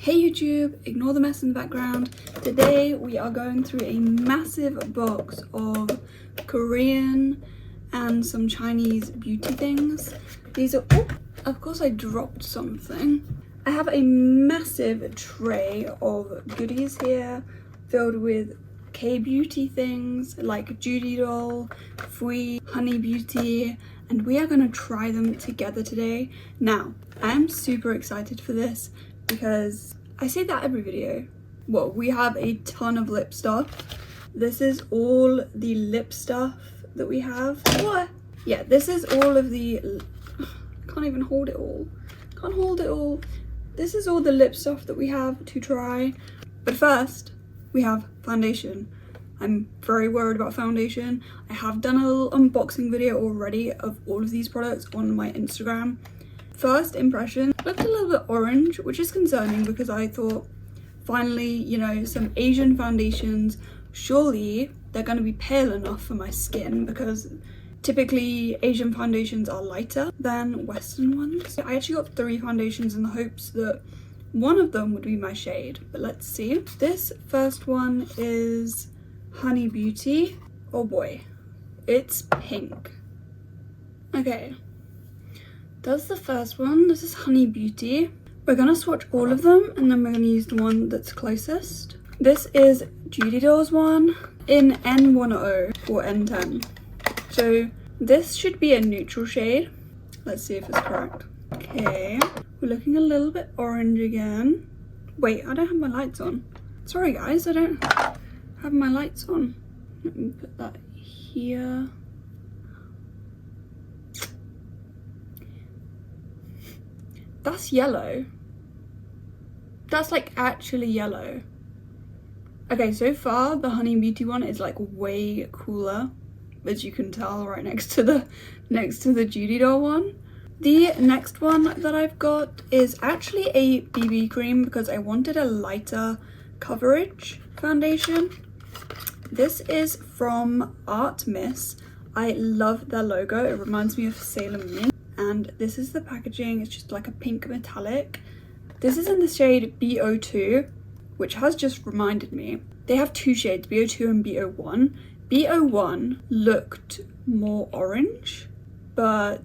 Hey YouTube, ignore the mess in the background. Today we are going through a massive box of Korean and some Chinese beauty things. These are, oh, of course I dropped something. I have a massive tray of goodies here filled with Kbeauty things like Judy Doll, Fui, Honey Beauty, and we are going to try them together today. Now, I am super excited for this because I say that every video. Well, we have a ton of lip stuff. This is all the lip stuff that we have. What? Yeah, this is all of the... Can't even hold it all. Can't hold it all. This is all the lip stuff that we have to try. But first, we have foundation. I'm very worried about foundation. I have done a little unboxing video already of all of these products on my Instagram. First impression, looked a little bit orange, which is concerning because I thought, finally, you know, some Asian foundations, surely they're going to be pale enough for my skin because typically Asian foundations are lighter than Western ones. I actually got 3 foundations in the hopes that one of them would be my shade, but let's see. This first one is Honey Beauty. Oh boy, it's pink. Okay. That's the first one. This is Honey Beauty. We're gonna swatch all of them and then we're gonna use the one that's closest. This is Judy Doll's one in N10 or N10. So this should be a neutral shade. Let's see if it's correct. Okay, we're looking a little bit orange again. Wait, I don't have my lights on. Sorry guys, I don't have my lights on. Let me put that here. That's yellow. That's like actually yellow. Okay, so far the Honey Beauty one is like way cooler, as you can tell right next to the Judy Doll one. The next one that I've got is actually a BB cream because I wanted a lighter coverage foundation. This is from Art Miss. I love their logo. It reminds me of Sailor Moon. And this is the packaging. It's just like a pink metallic. This is in the shade BO2, which has just reminded me. They have 2 shades, BO2 and BO1. BO1 looked more orange, but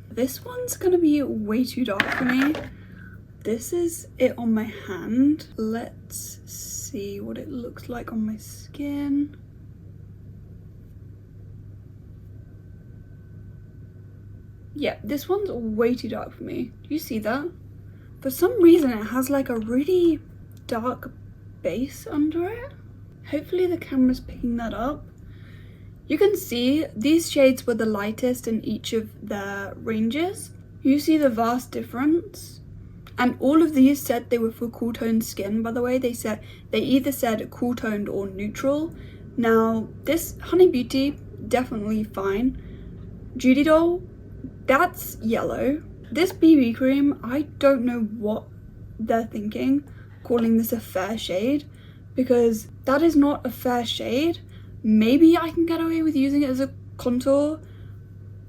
this one's gonna be way too dark for me. This is it on my hand. Let's see what it looks like on my skin. Yeah, this one's way too dark for me. Do you see that? For some reason, it has like a really dark base under it. Hopefully the camera's picking that up. You can see these shades were the lightest in each of their ranges. You see the vast difference. And all of these said they were for cool toned skin, by the way. They either said cool toned or neutral. Now, this Honey Beauty, definitely fine. Judy Doll, that's yellow. This BB cream, I don't know what they're thinking calling this a fair shade, because that is not a fair shade. Maybe I can get away with using it as a contour,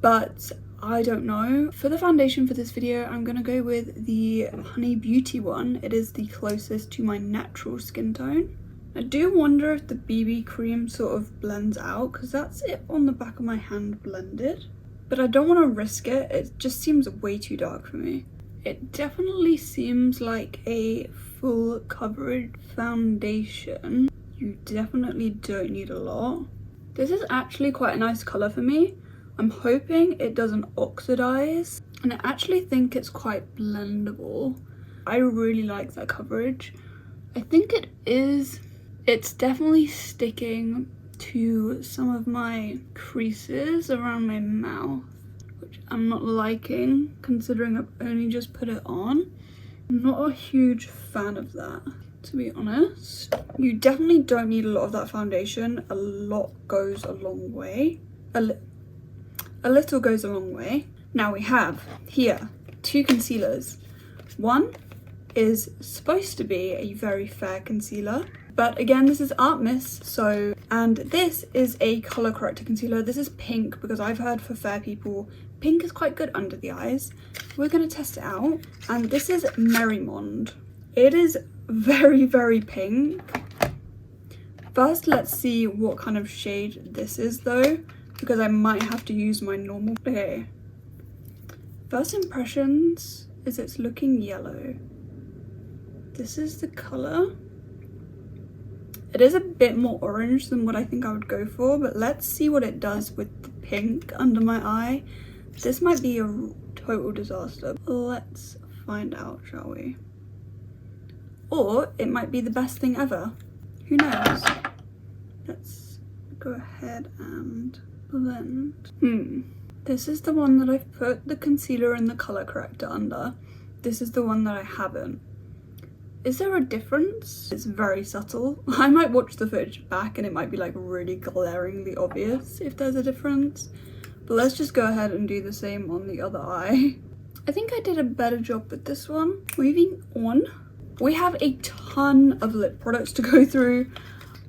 but I don't know. For the foundation for this video, I'm gonna go with the Honey Beauty one. It is the closest to my natural skin tone. I do wonder if the BB cream sort of blends out, because that's it on the back of my hand blended. But I don't want to risk it. It just seems way too dark for me. It definitely seems like a full coverage foundation. You definitely don't need a lot. This is actually quite a nice colour for me. I'm hoping it doesn't oxidize. And I actually think it's quite blendable. I really like that coverage. I think it is. It's definitely sticking to some of my creases around my mouth, which I'm not liking considering I've only just put it on. I'm not a huge fan of that, to be honest. You definitely don't need a lot of that foundation. A lot goes a long way. A little goes a long way. Now we have here 2 concealers. One is supposed to be a very fair concealer, but again, this is Art Miss, so, and this is a color corrector concealer. This is pink because I've heard for fair people, pink is quite good under the eyes. We're gonna test it out. And this is Merrimond. It is very, very pink. First, let's see what kind of shade this is though, because I might have to use my normal. Okay. First impressions is it's looking yellow. This is the color. It is a bit more orange than what I think I would go for, but let's see what it does with the pink under my eye. This might be a total disaster. Let's find out, shall we? Or it might be the best thing ever. Who knows? Let's go ahead and blend. This is the one that I've put the concealer and the color corrector under. This is the one that I haven't. Is there a difference? It's very subtle. I might watch the footage back and it might be like really glaringly obvious if there's a difference. But let's just go ahead and do the same on the other eye. I think I did a better job with this one. Moving on. We have a ton of lip products to go through.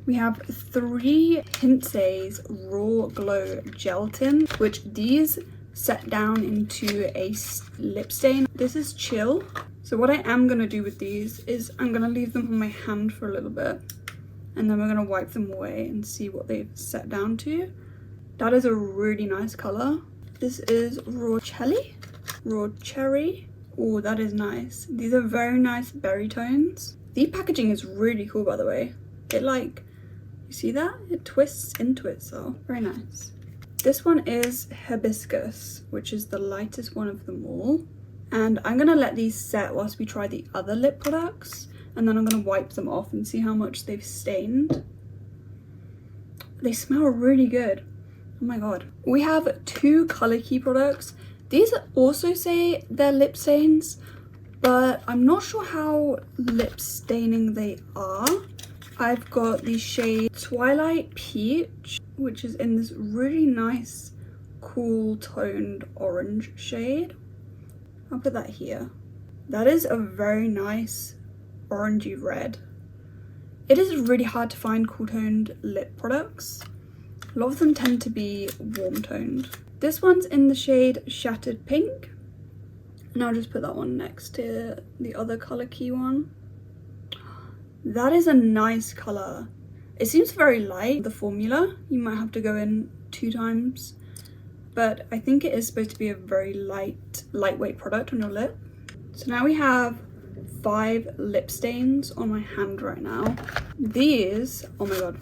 We have 3 incase Raw Glow Gel Tint, which these set down into a lip stain. This is Chill. So what I am going to do with these is I'm going to leave them on my hand for a little bit. And then we're going to wipe them away and see what they've set down to. That is a really nice colour. This is Raw Cherry. Raw Cherry. Oh, that is nice. These are very nice berry tones. The packaging is really cool, by the way. It like, you see that? It twists into itself. Very nice. This one is Hibiscus, which is the lightest one of them all. And I'm going to let these set whilst we try the other lip products. And then I'm going to wipe them off and see how much they've stained. They smell really good. Oh my god. We have 2 Colour Key products. These also say they're lip stains, but I'm not sure how lip staining they are. I've got the shade Twilight Peach, which is in this really nice, cool toned orange shade. I'll put that here. That is a very nice orangey red. It is really hard to find cool toned lip products. A lot of them tend to be warm toned. This one's in the shade Shattered Pink. And I'll just put that one next to the other Colour Key one. That is a nice colour. It seems very light. The formula, you might have to go in 2 times. But I think it is supposed to be a very lightweight product on your lip. So now we have 5 lip stains on my hand right now. These, oh my god.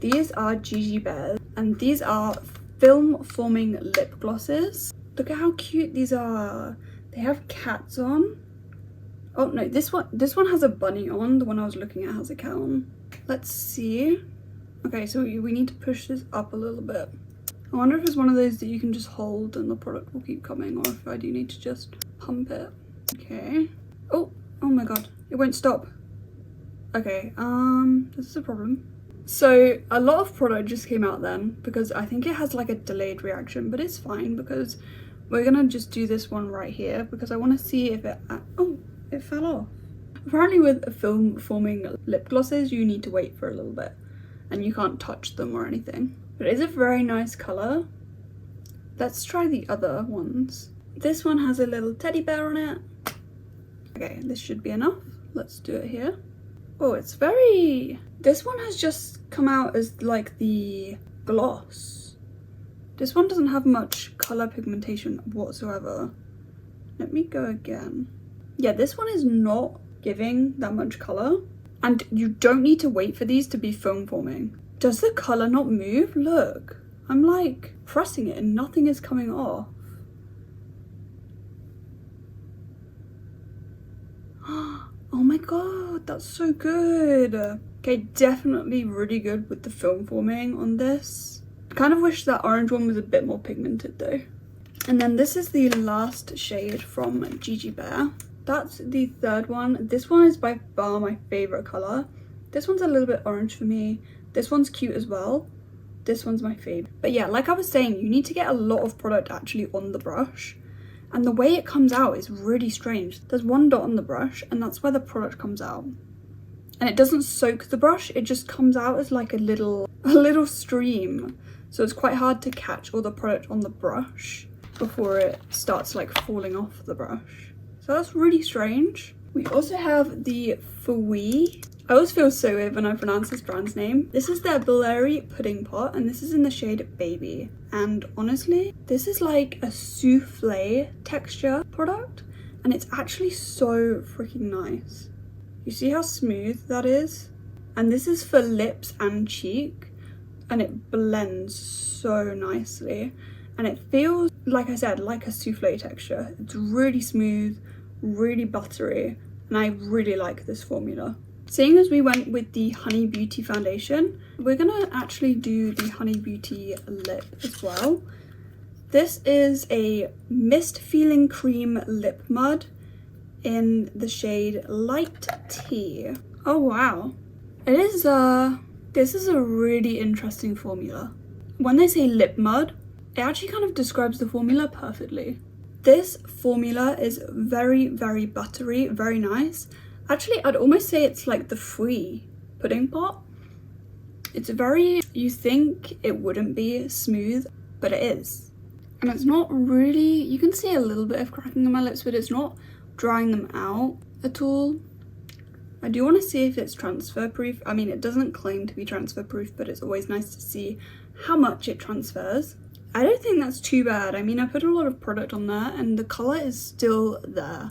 These are Gigi Bears. And these are film forming lip glosses. Look at how cute these are. They have cats on. Oh no, this one has a bunny on. The one I was looking at has a cat on. Let's see. Okay, so we need to push this up a little bit. I wonder if it's one of those that you can just hold and the product will keep coming, or if I do need to just pump it. Okay. Oh my god, it won't stop. Okay, this is a problem. So a lot of product just came out then, because I think it has like a delayed reaction, but it's fine because we're gonna just do this one right here because I want to see if it, oh, it fell off. Apparently with film forming lip glosses, you need to wait for a little bit and you can't touch them or anything. But it is a very nice colour. Let's try the other ones. This one has a little teddy bear on it. Okay, this should be enough. Let's do it here. Oh, it's very... This one has just come out as like the gloss. This one doesn't have much colour pigmentation whatsoever. Let me go again. Yeah, this one is not giving that much colour. And you don't need to wait for these to be film forming. Does the colour not move? Look, I'm like pressing it and nothing is coming off. Oh my god, that's so good. Okay, definitely really good with the film forming on this. I kind of wish that orange one was a bit more pigmented though. And then this is the last shade from Gigi Bear. That's the third one. This one is by far my favourite colour. This one's a little bit orange for me. This one's cute as well. This one's my favourite. But yeah, like I was saying, you need to get a lot of product actually on the brush. And the way it comes out is really strange. There's one dot on the brush and that's where the product comes out. And it doesn't soak the brush, it just comes out as like a little stream. So it's quite hard to catch all the product on the brush before it starts like falling off the brush. So that's really strange. We also have the Kbeauty. I always feel so weird when I pronounce this brand's name. This is their Berry Pudding Pot, and this is in the shade Baby. And honestly, this is like a souffle texture product, and it's actually so freaking nice. You see how smooth that is? And this is for lips and cheek, and it blends so nicely. And it feels, like I said, like a souffle texture. It's really smooth, really buttery, and I really like this formula. Seeing as we went with the Honey Beauty foundation, we're gonna actually do the Honey Beauty lip as well. This is a mist feeling cream lip mud in the shade Light Tea. Oh wow. It is this is a really interesting formula. When they say lip mud, it actually kind of describes the formula perfectly. This formula is very, very buttery, very nice. Actually, I'd almost say it's like the Free pudding pot. It's very, you think it wouldn't be smooth, but it is. And it's not really, you can see a little bit of cracking in my lips, but it's not drying them out at all. I do want to see if it's transfer proof. I mean, it doesn't claim to be transfer proof, but it's always nice to see how much it transfers. I don't think that's too bad. I mean, I put a lot of product on there and the colour is still there.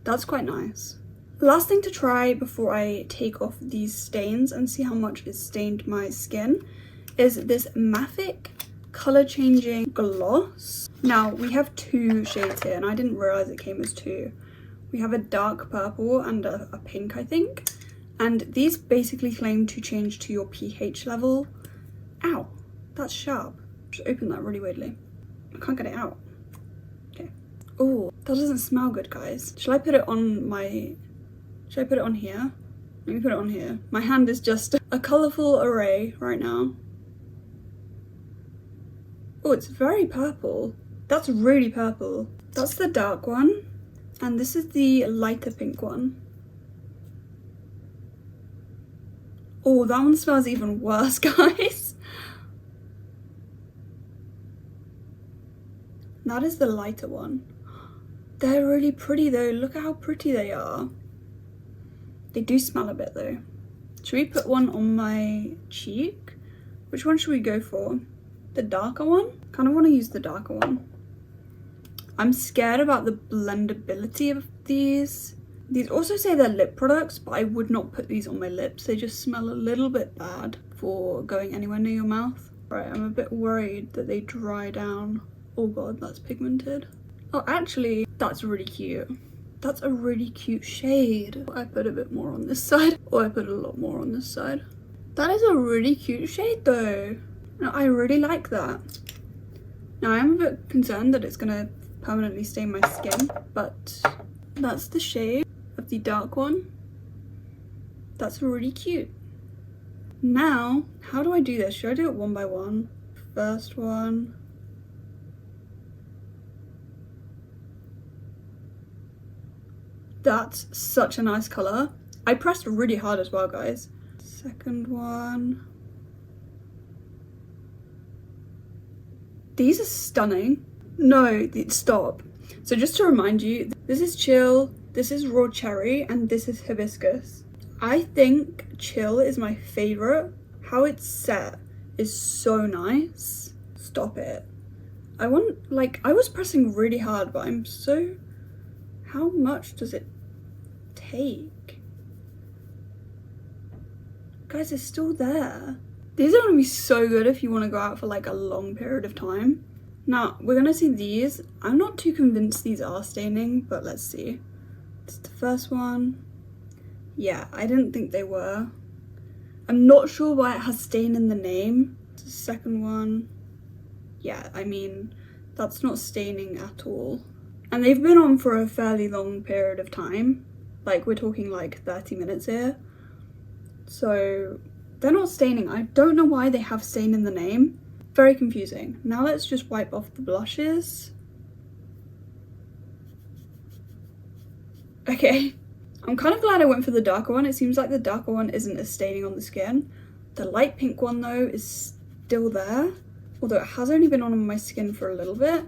That's quite nice. Last thing to try before I take off these stains and see how much it's stained my skin is this Mafic colour changing gloss. Now, we have two shades here and I didn't realise it came as two. We have a dark purple and a pink, I think. And these basically claim to change to your pH level. Ow, that's sharp. Just opened that really weirdly. I can't get it out. Okay. Oh, that doesn't smell good, guys. Should I put it on my... Should I put it on here? Let me put it on here. My hand is just a colourful array right now. Oh, it's very purple. That's really purple. That's the dark one. And this is the lighter pink one. Oh, that one smells even worse, guys. That is the lighter one. They're really pretty though. Look at how pretty they are. They do smell a bit though. Should we put one on my cheek? Which one should we go for? The darker one? Kind of want to use the darker one. I'm scared about the blendability of these. These also say they're lip products, but I would not put these on my lips. They just smell a little bit bad for going anywhere near your mouth. Right, I'm a bit worried that they dry down. Oh god, that's pigmented. Oh, actually, that's really cute. That's a really cute shade. I put a bit more on this side, or I put a lot more on this side. That is a really cute shade though. No, I really like that. Now, I am a bit concerned that it's gonna permanently stain my skin, but that's the shade of the dark one. That's really cute. Now, how do I do this? Should I do it one by one? First one. That's such a nice colour. I pressed really hard as well, guys. Second one. These are stunning. No, stop. So just to remind you, this is Chill, this is Raw Cherry, and this is Hibiscus. I think Chill is my favourite. How it's set is so nice. Stop it. I was pressing really hard, but I'm so... How much does it take? Guys, it's still there. These are going to be so good if you want to go out for like a long period of time. Now, we're going to see these. I'm not too convinced these are staining, but let's see. It's the first one. Yeah, I didn't think they were. I'm not sure why it has stain in the name. It's the second one. Yeah, I mean, that's not staining at all. And they've been on for a fairly long period of time. Like, we're talking like 30 minutes here. So, they're not staining. I don't know why they have stain in the name. Very confusing. Now let's just wipe off the blushes. Okay. I'm kind of glad I went for the darker one. It seems like the darker one isn't as staining on the skin. The light pink one though is still there. Although it has only been on my skin for a little bit.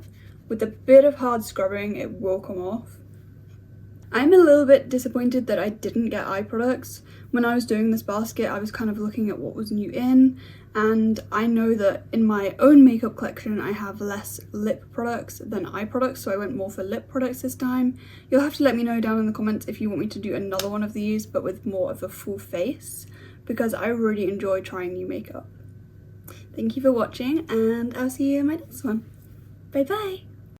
With a bit of hard scrubbing, it will come off. I'm a little bit disappointed that I didn't get eye products. When I was doing this basket, I was kind of looking at what was new in, and I know that in my own makeup collection I have less lip products than eye products, so I went more for lip products this time. You'll have to let me know down in the comments if you want me to do another one of these, but with more of a full face, because I really enjoy trying new makeup. Thank you for watching, and I'll see you in my next one. Bye bye!